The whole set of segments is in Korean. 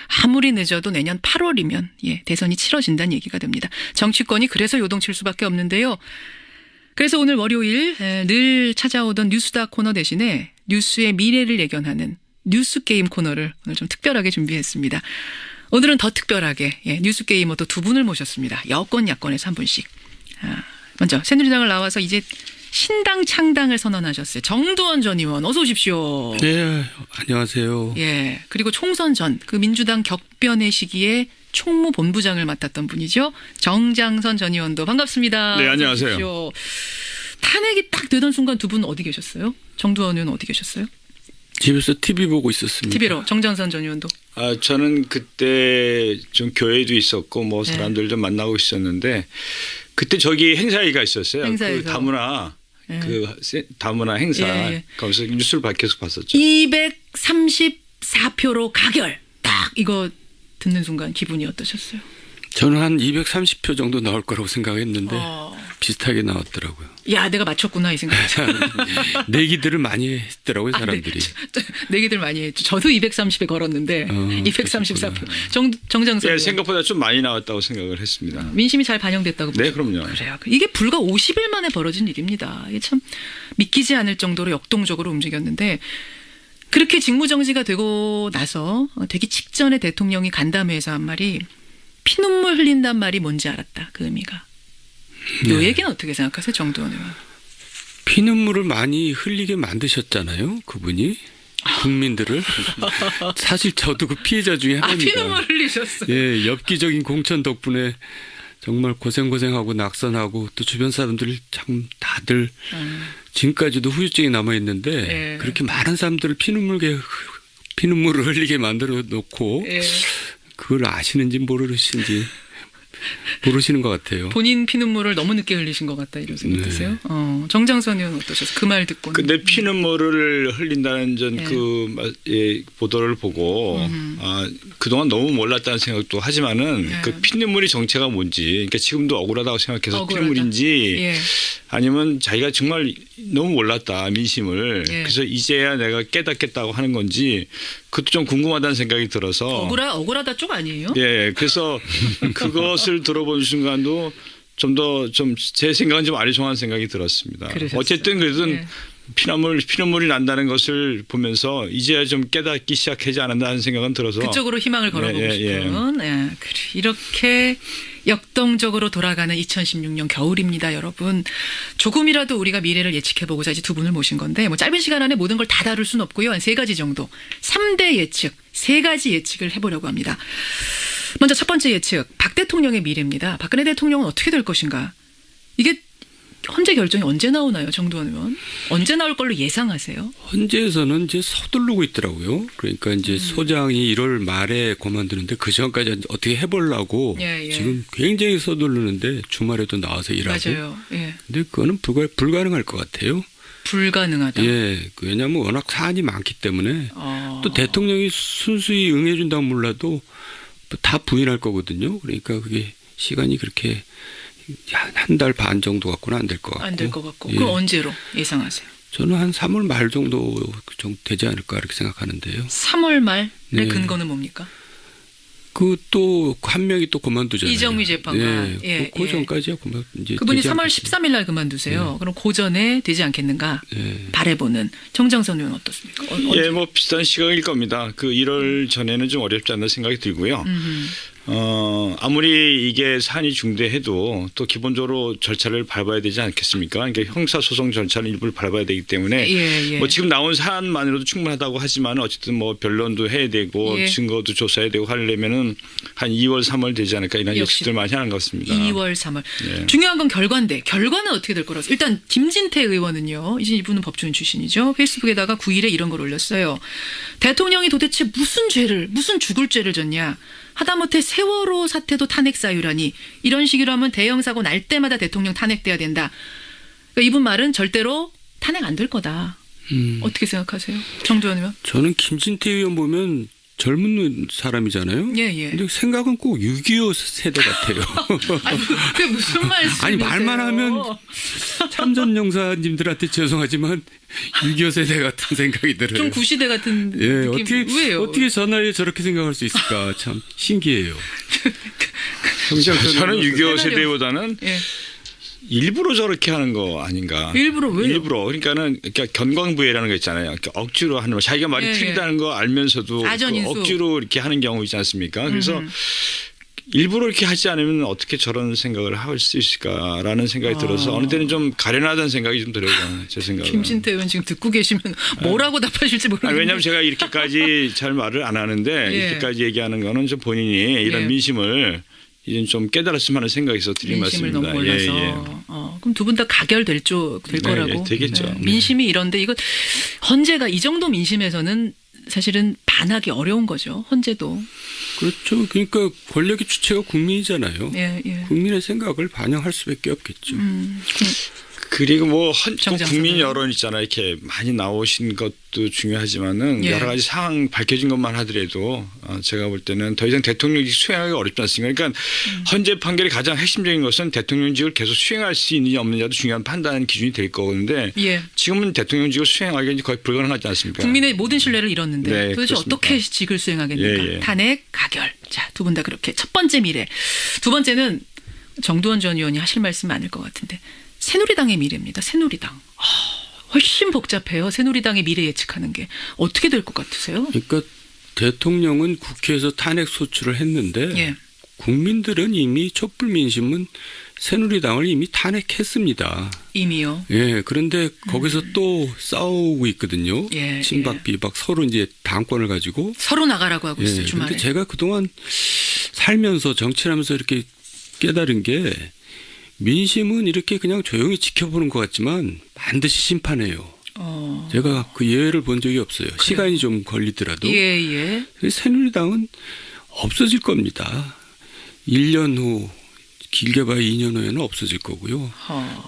아무리 늦어도 내년 8월이면 대선이 치러진다는 얘기가 됩니다. 정치권이 그래서 요동칠 수밖에 없는데요. 그래서 오늘 월요일 늘 찾아오던 뉴스다 코너 대신에 뉴스의 미래를 예견하는 뉴스게임 코너를 오늘 좀 특별하게 준비했습니다. 오늘은 더 특별하게 뉴스게이머 또 두 분을 모셨습니다. 여권 야권에서 한 분씩. 먼저 새누리당을 나와서 이제 신당 창당을 선언하셨어요. 정두원 전 의원 어서 오십시오. 네, 안녕하세요. 예, 그리고 총선 전 그 민주당 격변의 시기에 총무본부장을 맡았던 분이죠. 정장선 전 의원도 반갑습니다. 네, 안녕하세요. 오십시오. 탄핵이 딱 되던 순간 두 분 어디 계셨어요? 정두원 의원 어디 계셨어요? 집에서 TV 보고 있었습니다. TV로. 정장선 전 의원도. 저는 그때 좀 교회도 있었고 뭐 사람들도 만나고 있었는데 그때 저기 행사회가 있었어요. 행사에서. 그 다문화 다문화 행사 거기서 뉴스를 계속 봤었죠. 234표로 가결. 딱 이거 듣는 순간 기분이 어떠셨어요? 저는 한 230표 정도 나올 거라고 생각했는데 비슷하게 나왔더라고요. 야, 내가 맞췄구나 이 생각이죠. 내기들을 많이 했더라고요, 사람들이. 내기들 많이 했죠. 저도 230에 걸었는데 234표. 정장선. 네, 생각보다 좀 많이 나왔다고 생각을 했습니다. 민심이 잘 반영됐다고 보죠. 네, 그럼요. 그래요. 이게 불과 50일 만에 벌어진 일입니다. 이게 참 믿기지 않을 정도로 역동적으로 움직였는데 그렇게 직무정지가 되고 나서 되기 직전에 대통령이 간담회에서 한 말이 피눈물 흘린단 말이 뭔지 알았다. 그 의미가. 이 얘기는 어떻게 생각하세요? 정두원 의원. 피눈물을 많이 흘리게 만드셨잖아요. 그분이. 국민들을. 사실 저도 그 피해자 중에 하나입니다. 피눈물 흘리셨어요. 예, 엽기적인 공천 덕분에 정말 고생하고 낙선하고 또 주변 사람들이 참 다들 지금까지도 후유증이 남아있는데 그렇게 많은 사람들을 피눈물을 흘리게 만들어 놓고 그걸 아시는지 모르시는 것 같아요. 본인 피눈물을 너무 늦게 흘리신 것 같다 이런 생각 드세요? 정장선 의원 어떠셨어요? 그 말 듣고는. 근데 피눈물을 흘린다는 보도를 보고 그동안 너무 몰랐다는 생각도 하지만은 그 피눈물이 정체가 뭔지 그러니까 지금도 억울하다고 생각해서 피눈물인지 아니면 자기가 정말 너무 몰랐다 민심을 그래서 이제야 내가 깨닫겠다고 하는 건지 그것도 좀 궁금하다는 생각이 들어서 억울하다 쪽 아니에요? 예, 그래서 그것을 들어본 순간도 좀 제 생각은 좀 아리송한 생각이 들었습니다. 그러셨어요. 어쨌든 그래도 피눈물이 난다는 것을 보면서 이제야 좀 깨닫기 시작하지 않았나 하는 생각은 들어서 그쪽으로 희망을 걸어보고 싶은 그래. 이렇게 역동적으로 돌아가는 2016년 겨울입니다, 여러분. 조금이라도 우리가 미래를 예측해보고자 이제 두 분을 모신 건데 뭐 짧은 시간 안에 모든 걸 다 다룰 수는 없고요. 한 3가지 정도 3대 예측 3가지 예측을 해보려고 합니다. 먼저 첫 번째 예측 박 대통령의 미래입니다. 박근혜 대통령은 어떻게 될 것인가. 이게 헌재 결정이 언제 나오나요, 정두원 의원? 언제 나올 걸로 예상하세요? 헌재에서는 이제 서두르고 있더라고요. 그러니까 이제 소장이 1월 말에 그만두는데 그 전까지 어떻게 해보려고 지금 굉장히 서두르는데 주말에도 나와서 일하고. 맞아요. 근데 그거는 불가능할 것 같아요. 불가능하다. 예, 왜냐하면 워낙 사안이 많기 때문에 또 대통령이 순수히 응해준다면 몰라도 다 부인할 거거든요. 그러니까 그게 시간이 그렇게 한 달 반 정도 갖고는 안 될 것 같고. 안 될 것 같고. 그럼 언제로 예상하세요? 저는 한 3월 말 정도 되지 않을까 이렇게 생각하는데요. 3월 말의 근거는 뭡니까? 그 또 한 명이 또 그만두잖아요. 이정미 재판관. 그 전까지야 이제 그분이 3월 13일 날 그만두세요. 그럼 그 전에 되지 않겠는가? 바라보는 정장선 의원 어떻습니까? 뭐 비슷한 시각일 겁니다. 그 1월 전에는 좀 어렵지 않나 생각이 들고요. 아무리 이게 사안이 중대해도 또 기본적으로 절차를 밟아야 되지 않겠습니까? 그러니까 형사소송 절차는 일부를 밟아야 되기 때문에 뭐 지금 나온 사안만으로도 충분하다고 하지만 어쨌든 뭐 변론도 해야 되고 증거도 조사해야 되고 하려면은 한 2월, 3월 되지 않을까 이런 예측들 많이 하는 것 같습니다. 2월, 3월. 중요한 건 결과인데 결과는 어떻게 될 거라서 일단 김진태 의원은요. 이분은 법조인 출신이죠. 페이스북에다가 9일에 이런 걸 올렸어요. 대통령이 도대체 무슨 죽을 죄를 졌냐. 하다못해 세월호 사태도 탄핵 사유라니 이런 식으로 하면 대형 사고 날 때마다 대통령 탄핵돼야 된다. 그러니까 이분 말은 절대로 탄핵 안 될 거다. 어떻게 생각하세요? 정두원 의원? 저는 김진태 의원 보면 젊은 사람이잖아요. 예, 예. 근데 생각은 꼭 6.25 세대 같아요. 아니, 그게 무슨 말씀이세요? 아니 말만 하면 참전용사님들한테 죄송하지만 6.25 세대 같은 생각이 들어요. 좀 구시대 같은 예, 느낌. 왜요? 어떻게 저 나이에 저렇게 생각할 수 있을까 참 신기해요. 저는 6.25 세대보다는 예. 일부러 저렇게 하는 거 아닌가. 일부러 왜요? 일부러. 그러니까는 견광부회라는 거 있잖아요. 이렇게 억지로 하는 거. 자기가 말이 예, 틀리다는 거 알면서도 아전인수. 억지로 이렇게 하는 경우 있지 않습니까? 그래서 일부러 이렇게 하지 않으면 어떻게 저런 생각을 할 수 있을까라는 생각이 들어서 어느 때는 좀 가련하다는 생각이 좀 들어요. 제 생각은. 김진태 의원 지금 듣고 계시면 뭐라고 답하실지 모르겠는데. 왜냐하면 제가 이렇게까지 잘 말을 안 하는데 예. 이렇게까지 얘기하는 거는 좀 본인이 이런 예. 민심을 이제 좀 깨달았으면 하는 생각이 있어서 드린 민심을 말씀입니다. 너무 몰라서. 그럼 두 분 다 가결될 거라고. 예, 되겠죠. 네. 민심이 이런데 이거 헌재가 이 정도 민심에서는 사실은 반하기 어려운 거죠. 헌재도. 그렇죠. 그러니까 권력의 주체가 국민이잖아요. 예, 예. 국민의 생각을 반영할 수밖에 없겠죠. 그리고 뭐 국민 정장선은. 여론 있잖아요. 이렇게 많이 나오신 것도 중요하지만은 예. 여러 가지 상황 밝혀진 것만 하더라도 제가 볼 때는 더 이상 대통령직 수행하기가 어렵지 않습니까? 그러니까 헌재 판결의 가장 핵심적인 것은 대통령직을 계속 수행할 수 있느냐 없느냐도 중요한 판단 기준이 될 거는데 예. 지금은 대통령직을 수행하기가 거의 불가능하지 않습니까? 국민의 모든 신뢰를 잃었는데 네, 도대체 그렇습니다. 어떻게 직을 수행하겠습니까? 예, 예. 탄핵, 가결. 자, 두 분 다 그렇게 첫 번째 미래. 두 번째는 정두원 전 의원이 하실 말씀 많을 것 같은데 새누리당의 미래입니다. 새누리당. 훨씬 복잡해요. 새누리당의 미래 예측하는 게. 어떻게 될 것 같으세요? 그러니까 대통령은 국회에서 탄핵 소추를 했는데 예. 국민들은 이미 촛불 민심은 새누리당을 이미 탄핵했습니다. 이미요. 예, 그런데 거기서 또 싸우고 있거든요. 예, 친박 예. 비박 서로 이제 당권을 가지고. 서로 나가라고 하고 있어요. 예, 주말에. 근데 제가 그동안 살면서 정치를 하면서 이렇게 깨달은 게 민심은 이렇게 그냥 조용히 지켜보는 것 같지만 반드시 심판해요. 제가 그 예외를 본 적이 없어요. 시간이 좀 걸리더라도. 예. 새누리당은 없어질 겁니다. 1년 후 길게 봐야 2년 후에는 없어질 거고요.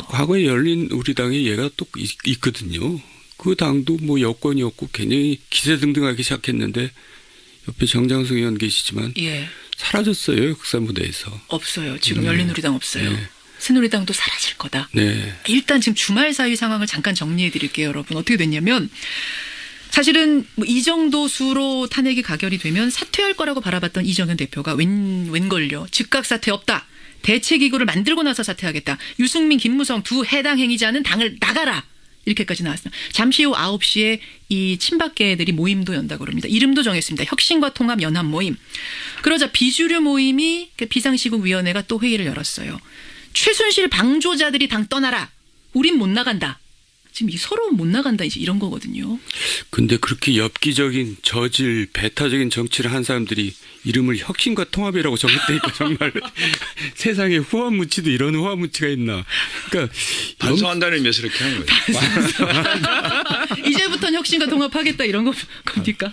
과거에 열린 우리당에 얘가 또 있거든요. 그 당도 뭐 여권이 없고 굉장히 기세등등하기 시작했는데 옆에 정장석 의원 계시지만 예. 사라졌어요. 역사 무대에서. 없어요. 지금 열린우리당 없어요. 네. 새누리당도 사라질 거다. 네. 일단 지금 주말 사이 상황을 잠깐 정리해 드릴게요, 여러분. 어떻게 됐냐면 사실은 뭐 이 정도 수로 탄핵이 가결이 되면 사퇴할 거라고 바라봤던 이정현 대표가 웬걸요. 즉각 사퇴 없다. 대책기구를 만들고 나서 사퇴하겠다. 유승민, 김무성 두 해당 행위자는 당을 나가라. 이렇게까지 나왔습니다. 잠시 후 9시에 이 친박계들이 모임도 연다고 그럽니다. 이름도 정했습니다. 혁신과 통합 연합 모임. 그러자 비주류 모임이 비상시국위원회가 또 회의를 열었어요. 최순실 방조자들이 당 떠나라. 우린 못 나간다. 지금 이 서로 못 나간다 이제 이런 거거든요. 근데 그렇게 엽기적인 저질 배타적인 정치를 한 사람들이 이름을 혁신과 통합이라고 적었다니까 정말 세상에 후한무치도 이런 후한무치가 있나. 그러니까 반성한다는 의미에서 이렇게 하는 거예요. 이제부터는 혁신과 통합하겠다 이런 겁니까?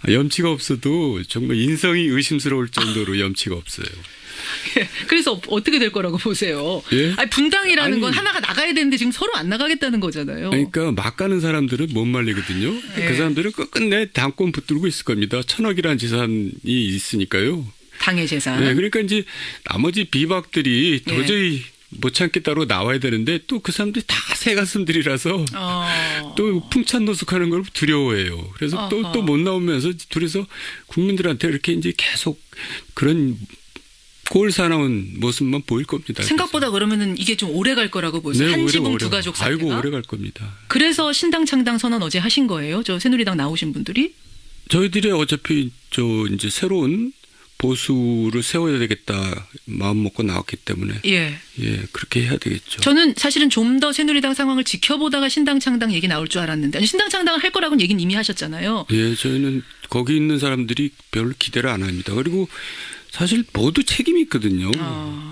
염치가 없어도 정말 인성이 의심스러울 정도로 염치가 없어요. 그래서 어떻게 될 거라고 보세요? 예? 아니, 분당이라는 아니, 건 하나가 나가야 되는데 지금 서로 안 나가겠다는 거잖아요. 그러니까 막 가는 사람들은 못 말리거든요. 예. 그 사람들은 끝끝내 당권 붙들고 있을 겁니다. 1,000억이라는 재산이 있으니까요. 당의 재산. 네, 그러니까 이제 나머지 비박들이 도저히 못 참겠다고 나와야 되는데 또 그 사람들이 다 새가슴들이라서 또 풍찬노숙하는 걸 두려워해요. 그래서 또 못 나오면서 둘이서 국민들한테 이렇게 이제 계속 그런 꼴 사나운 모습만 보일 겁니다. 생각보다 그러면은 이게 좀 오래 갈 거라고 보세요. 네, 한 지붕 오래. 두 가족 사태가. 아이고 오래 갈 겁니다. 그래서 신당 창당 선언 어제 하신 거예요? 저 새누리당 나오신 분들이? 저희들이 어차피 이제 새로운 보수를 세워야 되겠다 마음 먹고 나왔기 때문에 예, 그렇게 해야 되겠죠. 저는 사실은 좀 더 새누리당 상황을 지켜보다가 신당 창당 얘기 나올 줄 알았는데 아니, 신당 창당을 할 거라고는 얘기는 이미 하셨잖아요. 예, 저희는 거기 있는 사람들이 별로 기대를 안 합니다. 그리고 사실 모두 책임이 있거든요.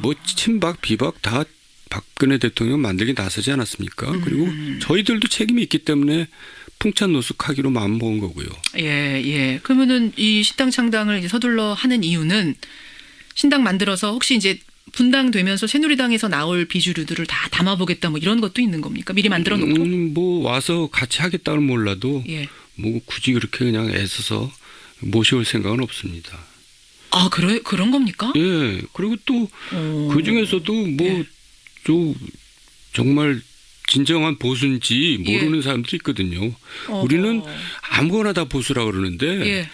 뭐 친박, 비박 다 박근혜 대통령 만들기 나서지 않았습니까? 그리고 저희들도 책임이 있기 때문에 풍찬노숙하기로 마음먹은 거고요. 예. 그러면은 이 신당 창당을 이제 서둘러 하는 이유는 신당 만들어서 혹시 이제 분당되면서 새누리당에서 나올 비주류들을 다 담아보겠다 뭐 이런 것도 있는 겁니까? 미리 만들어 놓고? 뭐 와서 같이 하겠다는 몰라도 예. 뭐 굳이 그렇게 그냥 애써서 모셔올 생각은 없습니다. 아, 그런 겁니까? 예. 그리고 또 그 중에서도 뭐 좀 정말 진정한 보수인지 모르는 사람들이 있거든요. 우리는 아무거나 다 보수라 그러는데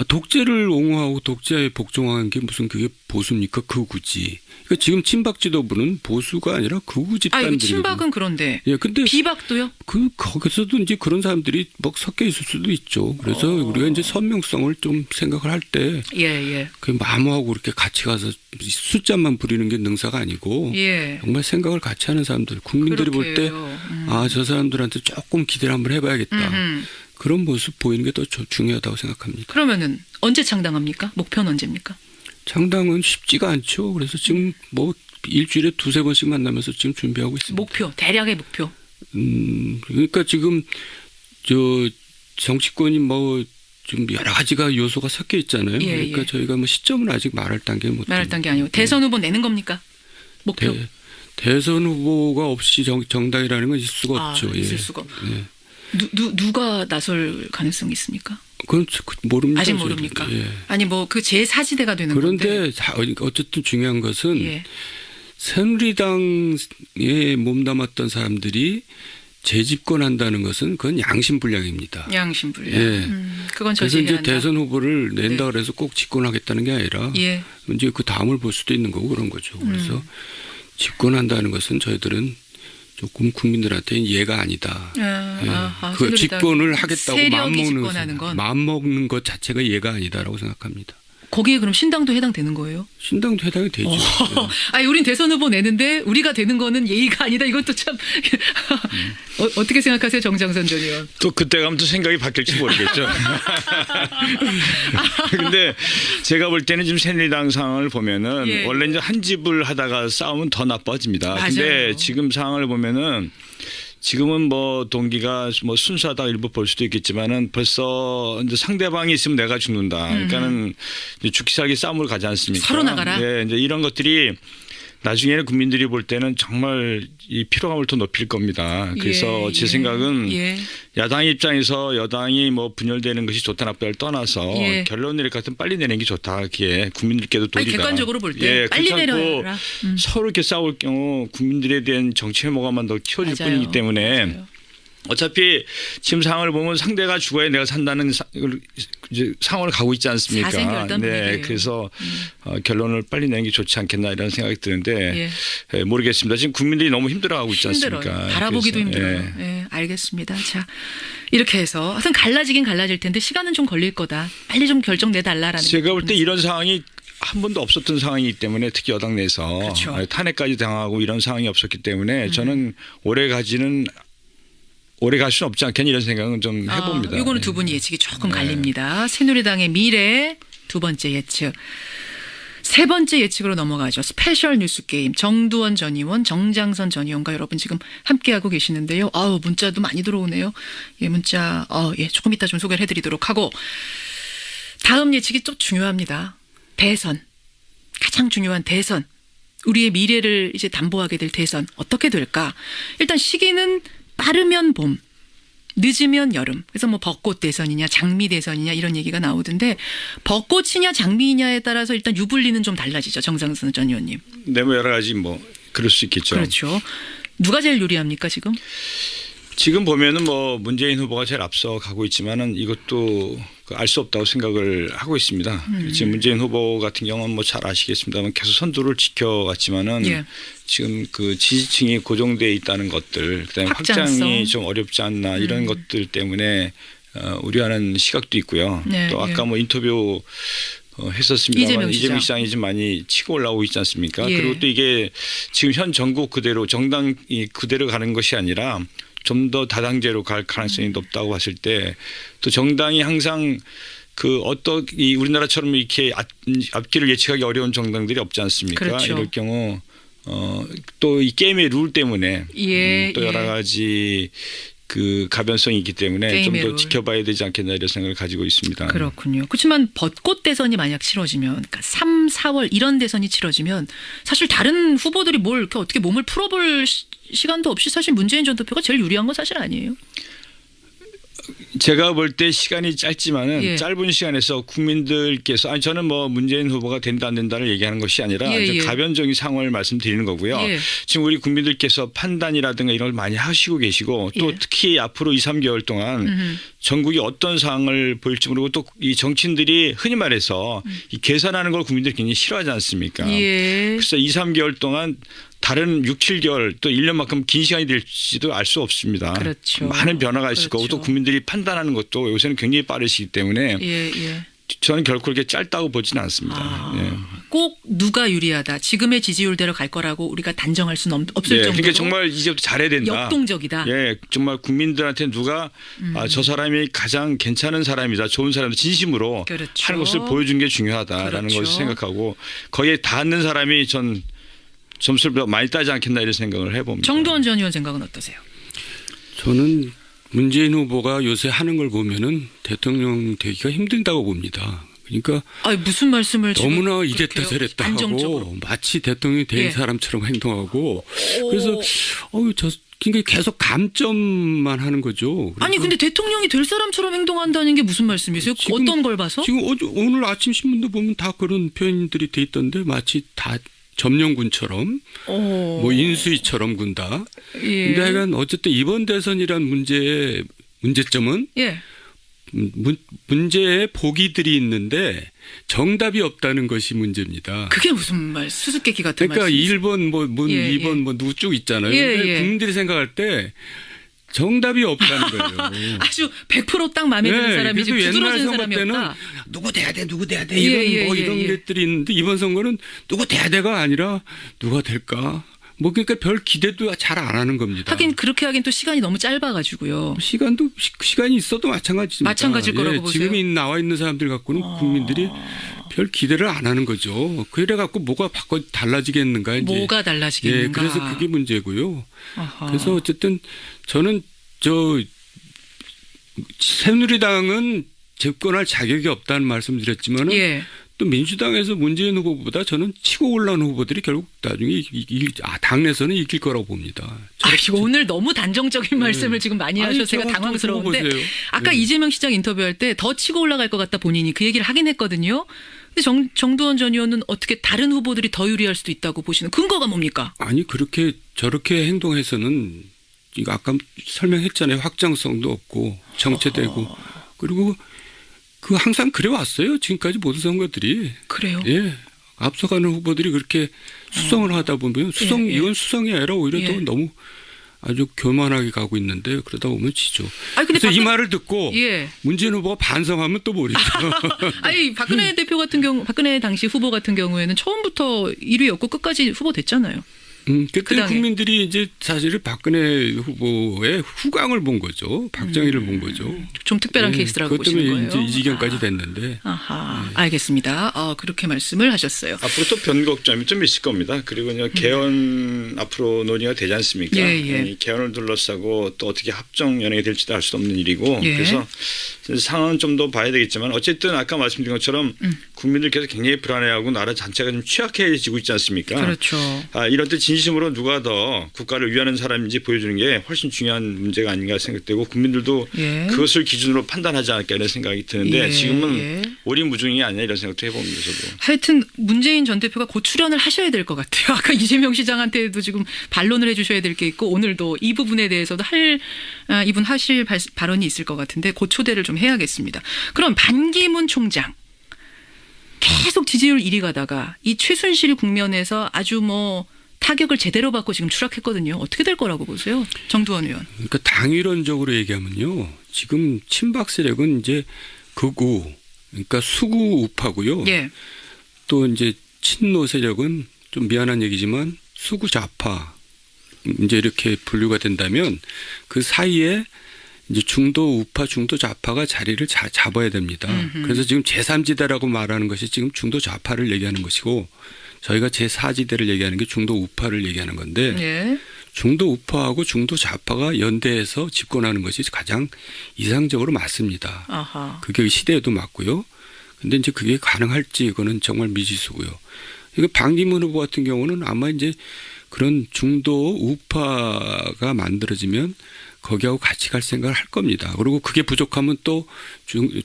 독재를 옹호하고 독재에 복종하는 게 무슨 그게 보수입니까? 극우지. 그러니까 지금 친박 지도부는 보수가 아니라 극우 집단들이. 친박은 그런데. 예, 근데 비박도요? 거기서도 이제 그런 사람들이 뭐 섞여 있을 수도 있죠. 그래서 우리가 이제 선명성을 좀 생각을 할 때. 그 마모하고 이렇게 같이 가서 숫자만 부리는 게 능사가 아니고. 정말 생각을 같이 하는 사람들. 국민들이 볼 때 아, 저 사람들한테 조금 기대를 한번 해봐야겠다. 그런 모습 보이는 게 더 중요하다고 생각합니다. 그러면은 언제 창당합니까? 목표는 언제입니까? 창당은 쉽지가 않죠. 그래서 지금 뭐 일주일에 2-3번씩 만나면서 지금 준비하고 있습니다. 목표, 대략의 목표. 그러니까 지금 저 정치권이 뭐 좀 여러 가지가 요소가 섞여 있잖아요. 그러니까 저희가 뭐 시점은 아직 말할 단계는 못. 말할 단계 아니고 대선 후보 내는 겁니까? 목표. 대선 후보가 없이 정당이라는 건 있을 수가 없죠. 있을 수가. 누가 나설 가능성이 있습니까? 그건 모릅니다. 아직 모릅니까? 아니 뭐 그 제4지대가 되는 그런데 어쨌든 중요한 것은 새누리당에 몸담았던 사람들이 재집권한다는 것은 그건 양심불량입니다. 양심불량. 그건 그래서 이제 대선 후보를 낸다 그래서 꼭 집권하겠다는 게 아니라 이제 그 다음을 볼 수도 있는 거고 그런 거죠. 그래서 집권한다는 것은 저희들은 조금 국민들한테 이해가 아니다. 그 집권을 하겠다고 마음먹는 것 자체가 이해가 아니다라고 생각합니다. 거기에 그럼 신당도 해당되는 거예요? 신당도 해당이 되죠. 아니, 우린 대선 후보 내는데 우리가 되는 거는 예의가 아니다. 이것도 참 어떻게 생각하세요, 정장선 전 의원? 또 그때 가면 또 생각이 바뀔지 모르겠죠. 근데 제가 볼 때는 지금 새누리당 상황을 보면은 원래 이제 한 집을 하다가 싸우면 더 나빠집니다. 근데 지금 상황을 보면은 지금은 뭐 동기가 뭐 순수하다 일부 볼 수도 있겠지만은 벌써 이제 상대방이 있으면 내가 죽는다. 그러니까는 이제 죽기 살기 싸움을 가지 않습니까? 서로 나가라. 네, 이제 이런 것들이 나중에는 국민들이 볼 때는 정말 이 피로감을 더 높일 겁니다. 그래서 제 생각은 야당 입장에서 여당이 뭐 분열되는 것이 좋다 나쁘다를 떠나서 결론 내릴 것 같으면 빨리 내는 게 좋다. 그게 국민들께도 도리다. 객관적으로 볼 때 빨리 내려라. 서로 이렇게 싸울 경우 국민들에 대한 정치 혐오감만 더 키워질 뿐이기 때문에 어차피 지금 상황을 보면 상대가 죽어야 내가 산다는 이제 상황을 가고 있지 않습니까? 네, 그래서 결론을 빨리 내는 게 좋지 않겠나 이런 생각이 드는데 모르겠습니다. 지금 국민들이 너무 힘들어하고 있지 않습니까? 바라보기도 힘들어요. 알겠습니다. 자, 이렇게 해서 하여튼 갈라지긴 갈라질 텐데 시간은 좀 걸릴 거다. 빨리 좀 결정 내달라라는. 제가 볼 때 이런 상황이 한 번도 없었던 상황이기 때문에 특히 여당 내에서 탄핵까지 당하고 이런 상황이 없었기 때문에 저는 오래 갈 수는 없지 않겠냐 이런 생각은 좀 해봅니다. 이거는 두 분이 예측이 조금 갈립니다. 새누리당의 미래 두 번째 예측. 세 번째 예측으로 넘어가죠. 스페셜 뉴스 게임 정두원 전 의원, 정장선 전 의원과 여러분 지금 함께하고 계시는데요. 문자도 많이 들어오네요. 문자 조금 이따 좀 소개를 해드리도록 하고 다음 예측이 좀 중요합니다. 대선. 가장 중요한 대선. 우리의 미래를 이제 담보하게 될 대선. 어떻게 될까? 일단 시기는 빠르면 봄, 늦으면 여름. 그래서 뭐 벚꽃 대선이냐 장미 대선이냐 이런 얘기가 나오던데 벚꽃이냐 장미냐에 따라서 일단 유불리는 좀 달라지죠. 정장선 전 의원님. 네, 뭐 여러 가지 뭐 그럴 수 있겠죠. 그렇죠. 누가 제일 유리합니까 지금? 지금 보면은 뭐 문재인 후보가 제일 앞서 가고 있지만은 이것도 알 수 없다고 생각을 하고 있습니다. 지금 문재인 후보 같은 경우는 뭐 잘 아시겠습니다만 계속 선두를 지켜왔지만은 지금 그 지지층이 고정돼 있다는 것들, 그다음에 확장이 좀 어렵지 않나 이런 것들 때문에 우려하는 시각도 있고요. 또 아까 뭐 인터뷰 했었습니다만 이재명 시장이 좀 많이 치고 올라오고 있지 않습니까? 그리고 또 이게 지금 현 정국 그대로 정당이 그대로 가는 것이 아니라 좀 더 다당제로 갈 가능성이 높다고 봤을 때 또 정당이 항상 그 이 우리나라처럼 이렇게 앞길을 예측하기 어려운 정당들이 없지 않습니까? 이럴 경우 또 이 게임의 룰 때문에 또 여러 가지 그 가변성이 있기 때문에 좀 더 지켜봐야 되지 않겠나 이런 생각을 가지고 있습니다. 그렇군요. 그렇지만 벚꽃 대선이 만약 치러지면 그러니까 3, 4월 이런 대선이 치러지면 사실 다른 후보들이 뭘 이렇게 어떻게 몸을 풀어볼 시간도 없이 사실 문재인 전 대표가 제일 유리한 건 사실 아니에요. 제가 볼 때 시간이 짧지만은 예. 짧은 시간에서 국민들께서 아니 저는 뭐 문재인 후보가 된다 안 된다를 얘기하는 것이 아니라 예, 이제 예. 가변적인 상황을 말씀드리는 거고요. 예. 지금 우리 국민들께서 판단이라든가 이런 걸 많이 하시고 계시고 또 예. 특히 앞으로 2, 3개월 동안 음흠. 전국이 어떤 상황을 보일지 모르고 또 이 정치인들이 흔히 말해서 이 계산하는 걸 국민들이 굉장히 싫어하지 않습니까? 예. 그래서 2, 3개월 동안 다른 6, 7개월 또 1년만큼 긴 시간이 될지도 알 수 없습니다. 그렇죠. 많은 변화가 있을 거고 그렇죠. 또 국민들이 판단하는 것도 요새는 굉장히 빠르시기 때문에 예, 예. 저는 결코 그렇게 짧다고 보지는 않습니다. 아, 예. 꼭 누가 유리하다. 지금의 지지율대로 갈 거라고 우리가 단정할 수는 없을 예, 정도로 그러니까 정말 이제부터 잘해야 된다. 역동적이다. 예, 정말 국민들한테 누가 저 사람이 가장 괜찮은 사람이다, 좋은 사람이다, 진심으로 그렇죠. 하는 것을 보여준 게 중요하다라는 그렇죠. 것을 생각하고 거기에 닿는 사람이 전 점수를 많이 따지 않겠나 이런 생각을 해봅니다. 정두원 전 의원 생각은 어떠세요? 저는 문재인 후보가 요새 하는 걸 보면은 대통령 되기가 힘들다고 봅니다. 그러니까 아니, 무슨 말씀을 지금 너무나 이랬다 그렇게요? 저랬다 안정적으로. 하고 마치 대통령이 된 예. 사람처럼 행동하고 그래서 그러니까 계속 감점만 하는 거죠. 아니 근데 대통령이 될 사람처럼 행동한다는 게 무슨 말씀이세요? 지금- 어떤 걸 봐서? 지금 오늘 아침 신문도 보면 다 그런 표현들이 돼 있던데 마치 다 점령군처럼 뭐 인수위처럼 군다. 예. 근데 하여간 어쨌든 이번 대선이란 문제점은 예. 문제의 보기들이 있는데 정답이 없다는 것이 문제입니다. 그게 무슨 말 수수께끼 같은 그러니까 말씀이세요? 1번 예, 2번 예. 뭐 누구 쭉 있잖아요. 예, 근데 예. 국민들이 생각할 때 정답이 없다는 거예요. 아주 100% 딱 마음에 드는 사람이 지금 그래도 옛날 두드러진 선거 사람이 때는 없다. 누구 돼야 돼 예, 이런 예, 뭐 예, 이런 예. 것들이 있는데 이번 선거는 누구 돼야 돼가 아니라 누가 될까 뭐 그러니까 별 기대도 잘 안 하는 겁니다. 하긴 그렇게 하긴 또 시간이 너무 짧아가지고요. 시간이 있어도 마찬가지입니다. 마찬가지일 거라고 보세요? 지금 나와 있는 사람들 갖고는 국민들이 별 기대를 안 하는 거죠. 그래 갖고 뭐가 바꿔 달라지겠는가 이제. 뭐가 달라지겠는가. 예, 그래서 그게 문제고요. 아하. 그래서 어쨌든 저는 새누리당은 집권할 자격이 없다는 말씀드렸지만은 예. 또 민주당에서 문재인 후보보다 저는 치고 올라온 후보들이 결국 나중에 당내에서는 이길 거라고 봅니다. 오늘 너무 단정적인 말씀을 지금 많이 하셔서 제가 저거 당황스러운데 보세요. 아까 이재명 시장 인터뷰할 때 더 치고 올라갈 것 같다 본인이 그 얘기를 하긴 했거든요. 근데 정두원 전 의원은 어떻게 다른 후보들이 더 유리할 수도 있다고 보시는 근거가 뭡니까? 아니 그렇게 저렇게 행동해서는 이거 아까 설명했잖아요. 확장성도 없고 정체되고 그리고 그 항상 그래 왔어요. 지금까지 모든 선거들이. 그래요? 예. 앞서가는 후보들이 그렇게 수성을 하다 보면 예. 이건 수성이 아니라 오히려 예. 더 너무 아주 교만하게 가고 있는데 그러다 보면 지죠. 아니, 근데 그래서 이 말을 듣고 예. 문재인 후보가 반성하면 또 모르죠. 아니 박근혜 대표 같은 경우 박근혜 당시 후보 같은 경우에는 처음부터 1위였고 끝까지 후보 됐잖아요. 그때 그 당에. 국민들이 이제 사실 박근혜 후보의 후광을 본 거죠. 박정희를 본 거죠. 좀 특별한 예, 케이스라고 그것 보시는 때문에 거예요. 이제 이 지경까지 됐는데. 아하, 알겠습니다. 그렇게 말씀을 하셨어요. 앞으로 또 변곡점이 좀 있을 겁니다. 그리고 이제 개헌 앞으로 논의가 되지 않습니까? 예, 예. 이 개헌을 둘러싸고 또 어떻게 합정 연행이 될지도 알 수 없는 일이고 예. 그래서 상황은 좀 더 봐야 되겠지만 어쨌든 아까 말씀드린 것처럼 국민들께서 굉장히 불안해하고 나라 자체가 좀 취약해지고 있지 않습니까? 그렇죠. 이럴 때 진심으로 누가 더 국가를 위하는 사람인지 보여주는 게 훨씬 중요한 문제가 아닌가 생각되고 국민들도 예. 그것을 기준으로 판단하지 않을까 이런 생각이 드는데 예, 지금은 예. 오리무중이 아니냐 이런 생각도 해봅니다. 저도. 하여튼 문재인 전 대표가 곧 출연을 하셔야 될 것 같아요. 아까 이재명 시장한테도 지금 반론을 해주셔야 될 게 있고 오늘도 이 부분에 대해서도 이분 하실 발언이 있을 것 같은데 곧 초대를 좀 해야겠습니다. 그럼 반기문 총장 계속 지지율 1위 가다가 이 최순실 국면에서 아주 뭐 타격을 제대로 받고 지금 추락했거든요. 어떻게 될 거라고 보세요? 정두원 의원. 그러니까 당위론적으로 얘기하면요. 지금 친박 세력은 이제 극우, 그러니까 수구 우파고요. 예. 또 이제 친노 세력은 좀 미안한 얘기지만 수구 좌파 이제 이렇게 분류가 된다면 그 사이에 이제 중도 우파, 중도 좌파가 자리를 잡아야 됩니다. 그래서 지금 제3지대라고 말하는 것이 지금 중도 좌파를 얘기하는 것이고 저희가 제4지대를 얘기하는 게 중도 우파를 얘기하는 건데 예. 중도 우파하고 중도 좌파가 연대해서 집권하는 것이 가장 이상적으로 맞습니다. 아하. 그게 시대에도 맞고요. 근데 이제 그게 가능할지 이거는 정말 미지수고요. 이거 반기문 후보 같은 경우는 아마 이제 그런 중도 우파가 만들어지면 거기하고 같이 갈 생각을 할 겁니다. 그리고 그게 부족하면 또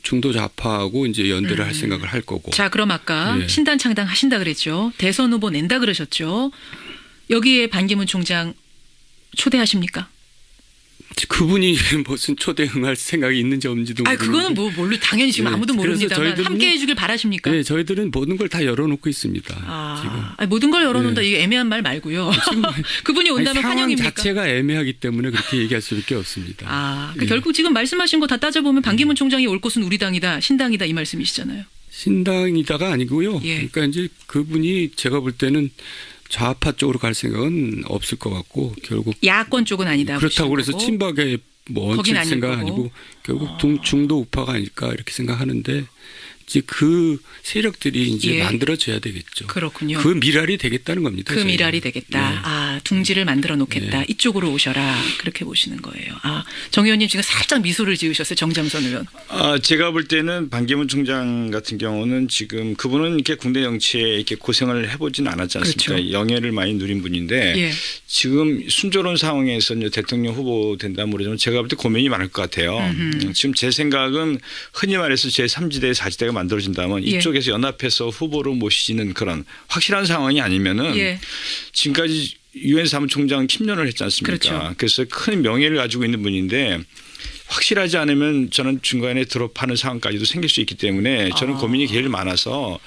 중도 좌파하고 이제 연대를 할 생각을 할 거고. 자, 그럼 아까 예. 신당 창당 하신다 그랬죠. 대선 후보 낸다 그러셨죠. 여기에 반기문 총장 초대하십니까? 그분이 무슨 초대 응할 생각이 있는지 없는지도 모르는데. 그거는 뭘로 당연히 지금 아무도 모릅니다만 함께 해주길 바라십니까? 네, 저희들은 모든 걸 다 열어놓고 있습니다. 지금. 모든 걸 열어놓는다. 이게 애매한 말 말고요. 그분이 온다면 상황 환영입니까? 자체가 애매하기 때문에 그렇게 얘기할 수밖에 없습니다. 결국 지금 말씀하신 거 다 따져보면 반기문 총장이 올 곳은 우리 당이다, 신당이다 이 말씀이시잖아요. 신당이다가 아니고요. 예. 그러니까 이제 그분이 제가 볼 때는 좌파 쪽으로 갈 생각은 없을 것 같고 결국 야권 쪽은 아니다. 그렇다고 그래서 친박에 얹힐 생각 아니고 결국 중도 우파가 아닐까 이렇게 생각하는데 이제 그 세력들이 이제 만들어져야 되겠죠. 그렇군요. 그 미랄이 되겠다는 겁니다. 그 미랄이 되겠다. 둥지를 만들어 놓겠다. 이쪽으로 오셔라. 그렇게 보시는 거예요. 정 의원님 지금 살짝 미소를 지으셨어요. 정장선 의원. 제가 볼 때는 반기문 총장 같은 경우는 지금 그분은 이렇게 국내 정치에 이렇게 고생을 해보진 않았지 않습니까? 그렇죠. 영예를 많이 누린 분인데 지금 순조로운 상황에서 이제 대통령 후보 된다면 모르지만 제가 볼 때 고민이 많을 것 같아요. 지금 제 생각은 흔히 말해서 제3지대, 4지대가 만들어진다면 이쪽에서 연합해서 후보로 모시는 그런 확실한 상황이 아니면은 지금까지 유엔 사무총장 10년을 했지 않습니까? 그렇죠. 그래서 큰 명예를 가지고 있는 분인데 확실하지 않으면 저는 중간에 드롭하는 상황까지도 생길 수 있기 때문에 저는 고민이 제일 많아서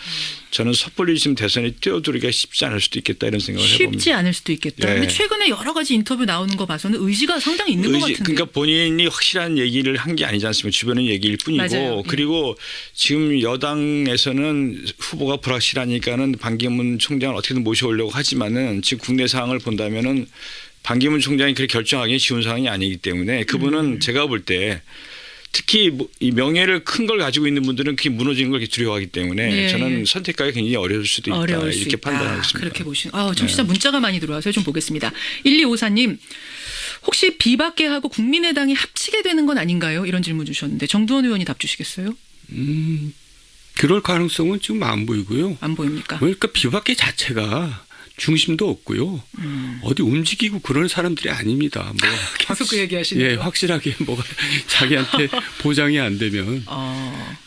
저는 섣불리 지금 대선에 뛰어들기가 쉽지 않을 수도 있겠다 이런 생각을 해봅니다. 쉽지 않을 수도 있겠다. 그런데 최근에 여러 가지 인터뷰 나오는 거 봐서는 의지가 상당히 있는 것 같은데. 그러니까 본인이 확실한 얘기를 한 게 아니지 않습니까? 주변의 얘기일 뿐이고. 맞아요. 그리고 지금 여당에서는 후보가 불확실하니까는 반기문 총장을 어떻게든 모셔오려고 하지만은 지금 국내 상황을 본다면은 반기문 총장이 그렇게 결정하기 쉬운 상황이 아니기 때문에 그분은 제가 볼 때 특히 이 명예를 큰 걸 가지고 있는 분들은 그게 무너지는 걸 두려워하기 때문에 저는 선택하기 굉장히 어려울 수도 있다. 이렇게 판단하고 있습니다. 그렇게 보시는. 청취자 문자가 많이 들어와서 좀 보겠습니다. 1254님. 혹시 비박계하고 국민의당이 합치게 되는 건 아닌가요? 이런 질문 주셨는데 정두원 의원이 답 주시겠어요? 그럴 가능성은 지금 안 보이고요. 안 보입니까? 그러니까 비박계 자체가 중심도 없고요. 어디 움직이고 그런 사람들이 아닙니다. 계속 그 얘기하시네요. 확실하게 뭐가 자기한테 보장이 안 되면.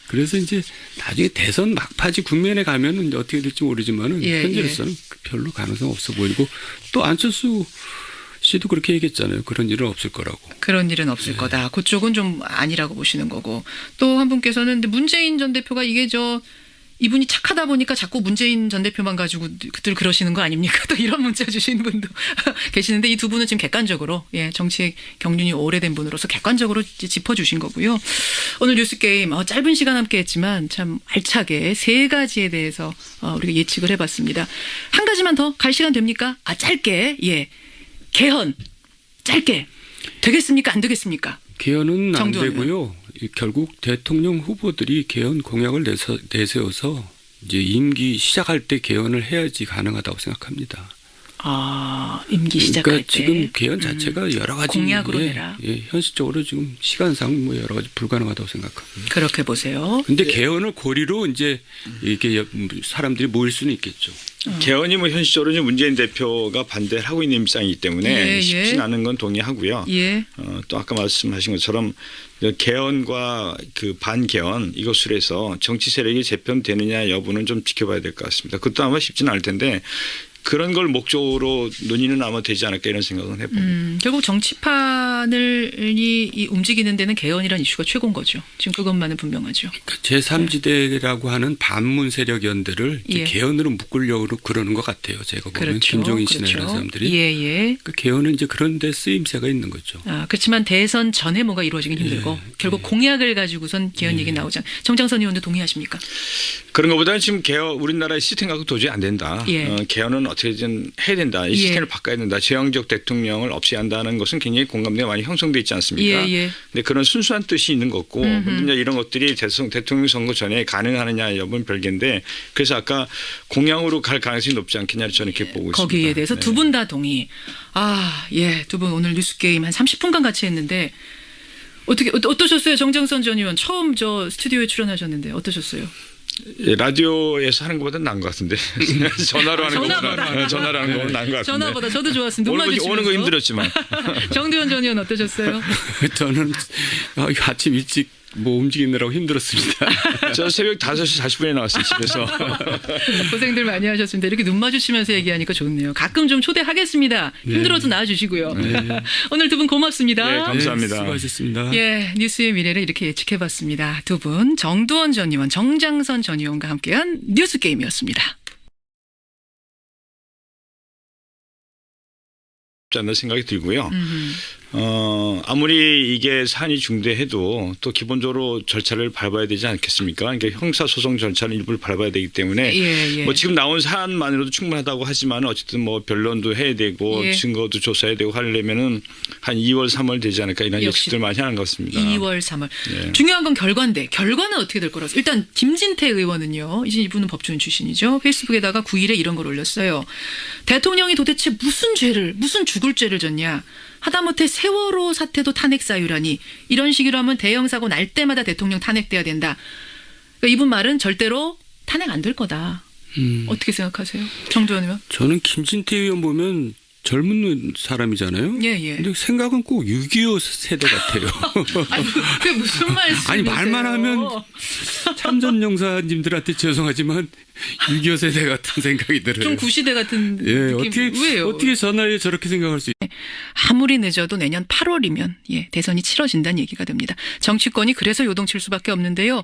그래서 이제 나중에 대선 막바지 국면에 가면은 어떻게 될지 모르지만은 현재로서는 별로 가능성 없어 보이고 또 안철수 씨도 그렇게 얘기했잖아요. 그런 일은 없을 거라고. 그런 일은 없을 거다. 그쪽은 좀 아니라고 보시는 거고. 또 한 분께서는 근데 문재인 전 대표가 이분이 착하다 보니까 자꾸 문재인 전 대표만 가지고 그들 그러시는 거 아닙니까? 또 이런 문자 주신 분도 계시는데 이 두 분은 지금 객관적으로 정치의 경륜이 오래된 분으로서 객관적으로 짚어주신 거고요. 오늘 뉴스게임 짧은 시간 함께했지만 참 알차게 세 가지에 대해서 우리가 예측을 해봤습니다. 한 가지만 더 갈 시간 됩니까? 짧게 개헌 짧게 되겠습니까? 안 되겠습니까? 개헌은 안 되고요. 결국 대통령 후보들이 개헌 공약을 내세워서 이제 임기 시작할 때 개헌을 해야지 가능하다고 생각합니다. 임기 시작할 때. 지금 개헌 자체가 여러 가지 공약으로 내라. 현실적으로 지금 시간상 여러 가지 불가능하다고 생각합니다. 그렇게 보세요. 근데 개헌을 고리로 이제 이렇게 사람들이 모일 수는 있겠죠. 개헌이 현실적으로 문재인 대표가 반대를 하고 있는 입장이기 때문에 쉽진 않은 건 동의하고요. 또 아까 말씀하신 것처럼 개헌과 그 반개헌 이것으로 해서 정치 세력이 재편되느냐 여부는 좀 지켜봐야 될 것 같습니다. 그것도 아마 쉽지는 않을 텐데 그런 걸 목적으로 논의는 아마 되지 않을까 이런 생각은 해봅니다. 결국 정치판을 움직이는 데는 개헌이라는 이슈가 최고인 거죠. 지금 그것만은 분명하죠. 그러니까 제3지대라고 하는 반문 세력 연대를 개헌으로 묶으려고 그러는 것 같아요. 제가 보면 김종인 씨나 이런 사람들이. 그러니까 개헌은 이제 그런 데 쓰임새가 있는 거죠. 그렇지만 대선 전에 뭐가 이루어지긴 힘들고 결국 공약을 가지고선 개헌 얘기 나오잖아요. 정장선 의원도 동의하십니까? 그런 것보다는 지금 우리나라의 시스템 갖고 도저히 안 된다. 개헌은 어떻게든 해야 된다. 이 시스템을 바꿔야 된다. 제왕적 대통령을 없애야 한다는 것은 굉장히 공감대가 많이 형성돼 있지 않습니까? 근데 그런 순수한 뜻이 있는 거고 근데 이런 것들이 대통령 선거 전에 가능하느냐 여부는 별개인데 그래서 아까 공약으로 갈 가능성이 높지 않겠냐 저는 이렇게 보고 있습니다. 거기에 대해서 두 분 다 동의. 두 분 오늘 뉴스게임 한 30분간 같이 했는데 어떠셨어요? 정장선 전 의원 처음 저 스튜디오에 출연하셨는데 어떠셨어요? 예, 라디오에서 하는 것보다 나은 것 같은데 전화로 하는 것보다 전화로 하는 것보다 나은 것 같은데. 전화보다 저도 좋았습니다. 오는 거 힘들었지만. 정두현 전 의원 어떠셨어요? 저는 아침 일찍 움직이느라고 힘들었습니다. 저 새벽 5시 40분에 나왔어요, 집에서. 고생들 많이 하셨습니다. 이렇게 눈 마주치면서 얘기하니까 좋네요. 가끔 좀 초대하겠습니다. 힘들어도 나와주시고요. 네. 오늘 두 분 고맙습니다. 네, 감사합니다. 네, 수고하셨습니다. 예, 뉴스의 미래를 이렇게 예측해봤습니다. 두 분 정두원 전 의원, 정장선 전 의원과 함께한 뉴스 게임이었습니다. 않는 생각이 들고요. 아무리 이게 사안이 중대해도 또 기본적으로 절차를 밟아야 되지 않겠습니까? 그러니까 형사소송 절차는 일부를 밟아야 되기 때문에 예. 뭐 지금 나온 사안만으로도 충분하다고 하지만 어쨌든 뭐 변론도 해야 되고 예. 증거도 조사해야 되고 하려면은 한 2월, 3월 되지 않을까 이런 예측들 많이 하는 것 같습니다. 2월, 3월. 예. 중요한 건 결과인데 결과는 어떻게 될 거라서. 일단 김진태 의원은요. 이분은 법조인 출신이죠. 페이스북에다가 9일에 이런 걸 올렸어요. 대통령이 도대체 무슨 죽을 죄를 졌냐. 하다못해 세월호 사태도 탄핵 사유라니. 이런 식으로 하면 대형 사고 날 때마다 대통령 탄핵돼야 된다. 그러니까 이분 말은 절대로 탄핵 안 될 거다. 어떻게 생각하세요? 정두원 의원? 저는 김진태 의원 보면 젊은 사람이잖아요. 예. 근데 생각은 꼭 6.25 세대 같아요. 아니, 그게 무슨 말씀이세요? 아니 말만 하면 참전 용사님들한테 죄송하지만 6.25 세대 같은 생각이 들어요. 좀 구시대 같은 예, 느낌. 왜요? 어떻게 저 나이에 저렇게 생각할 수 있어요? 아무리 늦어도 내년 8월이면 대선이 치러진다는 얘기가 됩니다. 정치권이 그래서 요동칠 수밖에 없는데요.